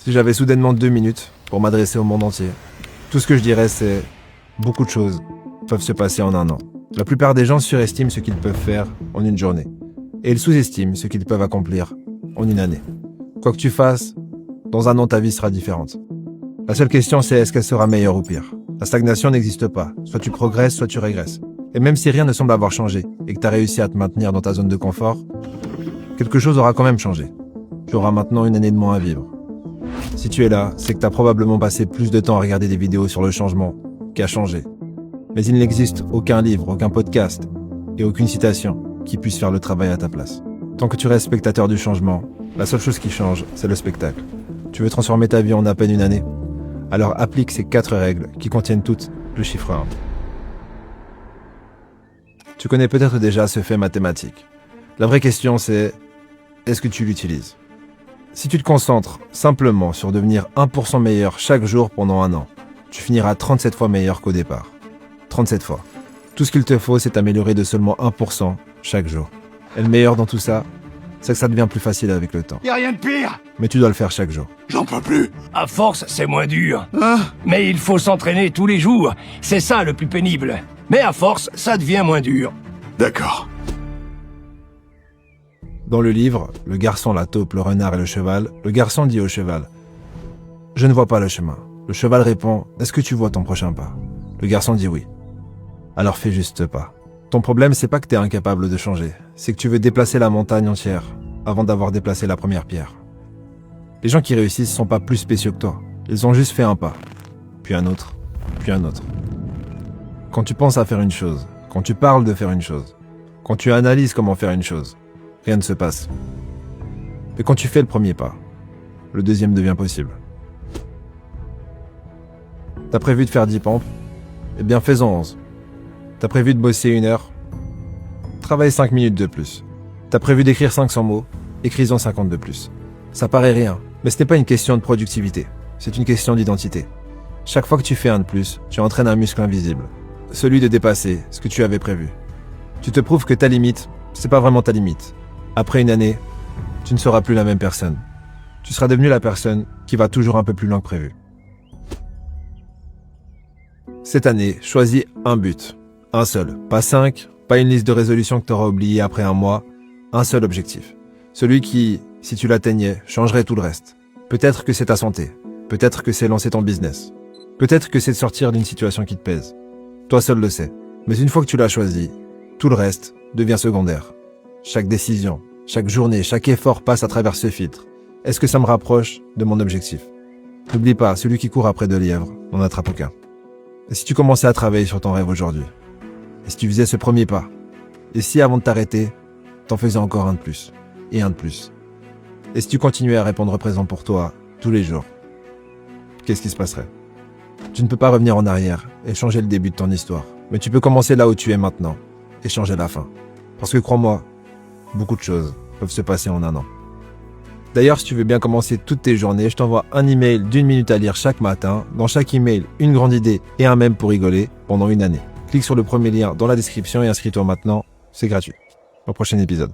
Si j'avais soudainement 2 minutes pour m'adresser au monde entier, tout ce que je dirais c'est beaucoup de choses peuvent se passer en un an. La plupart des gens surestiment ce qu'ils peuvent faire en une journée et ils sous-estiment ce qu'ils peuvent accomplir en une année. Quoi que tu fasses, dans un an ta vie sera différente. La seule question c'est est-ce qu'elle sera meilleure ou pire. La stagnation n'existe pas, soit tu progresses, soit tu régresses. Et même si rien ne semble avoir changé et que tu as réussi à te maintenir dans ta zone de confort, quelque chose aura quand même changé. Tu auras maintenant une année de moins à vivre. Si tu es là, c'est que tu as probablement passé plus de temps à regarder des vidéos sur le changement qu'à changer. Mais il n'existe aucun livre, aucun podcast et aucune citation qui puisse faire le travail à ta place. Tant que tu restes spectateur du changement, la seule chose qui change, c'est le spectacle. Tu veux transformer ta vie en à peine une année? Alors applique ces 4 règles qui contiennent toutes le chiffre 1. Tu connais peut-être déjà ce fait mathématique. La vraie question c'est, est-ce que tu l'utilises? Si tu te concentres simplement sur devenir 1% meilleur chaque jour pendant un an, tu finiras 37 fois meilleur qu'au départ. 37 fois. Tout ce qu'il te faut, c'est t'améliorer de seulement 1% chaque jour. Et le meilleur dans tout ça, c'est que ça devient plus facile avec le temps. Y a rien de pire. Mais tu dois le faire chaque jour. J'en peux plus. À force, c'est moins dur. Hein? Mais il faut s'entraîner tous les jours. C'est ça le plus pénible. Mais à force, ça devient moins dur. D'accord. Dans le livre, le garçon, la taupe, le renard et le cheval, le garçon dit au cheval « Je ne vois pas le chemin ». Le cheval répond « Est-ce que tu vois ton prochain pas ?» Le garçon dit « Oui ». Alors fais juste ce pas. Ton problème, c'est pas que t'es incapable de changer, c'est que tu veux déplacer la montagne entière avant d'avoir déplacé la première pierre. Les gens qui réussissent sont pas plus spéciaux que toi. Ils ont juste fait un pas, puis un autre, puis un autre. Quand tu penses à faire une chose, quand tu parles de faire une chose, quand tu analyses comment faire une chose, rien ne se passe. Mais quand tu fais le premier pas, le deuxième devient possible. T'as prévu de faire 10 pompes? Eh bien fais-en 11. T'as prévu de bosser 1 heure? Travaille 5 minutes de plus. T'as prévu d'écrire 500 mots? Écris-en 50 de plus. Ça paraît rien, mais ce n'est pas une question de productivité, c'est une question d'identité. Chaque fois que tu fais un de plus, tu entraînes un muscle invisible, celui de dépasser ce que tu avais prévu. Tu te prouves que ta limite, c'est pas vraiment ta limite. Après une année, tu ne seras plus la même personne. Tu seras devenu la personne qui va toujours un peu plus loin que prévu. Cette année, choisis un but. Un seul. Pas 5, pas une liste de résolutions que tu auras oubliées après un mois. Un seul objectif. Celui qui, si tu l'atteignais, changerait tout le reste. Peut-être que c'est ta santé. Peut-être que c'est lancer ton business. Peut-être que c'est de sortir d'une situation qui te pèse. Toi seul le sais. Mais une fois que tu l'as choisi, tout le reste devient secondaire. Chaque décision, chaque journée, chaque effort passe à travers ce filtre. Est-ce que ça me rapproche de mon objectif? N'oublie pas, celui qui court après 2 lièvres n'en attrape aucun. Et si tu commençais à travailler sur ton rêve aujourd'hui? Et si tu faisais ce premier pas? Et si avant de t'arrêter, t'en faisais encore un de plus? Et un de plus? Et si tu continuais à répondre présent pour toi tous les jours? Qu'est-ce qui se passerait? Tu ne peux pas revenir en arrière et changer le début de ton histoire. Mais tu peux commencer là où tu es maintenant et changer la fin. Parce que crois-moi, beaucoup de choses peuvent se passer en un an. D'ailleurs, si tu veux bien commencer toutes tes journées, je t'envoie un email d'1 minute à lire chaque matin. Dans chaque email, une grande idée et un mème pour rigoler pendant une année. Clique sur le premier lien dans la description et inscris-toi maintenant, c'est gratuit. Au prochain épisode.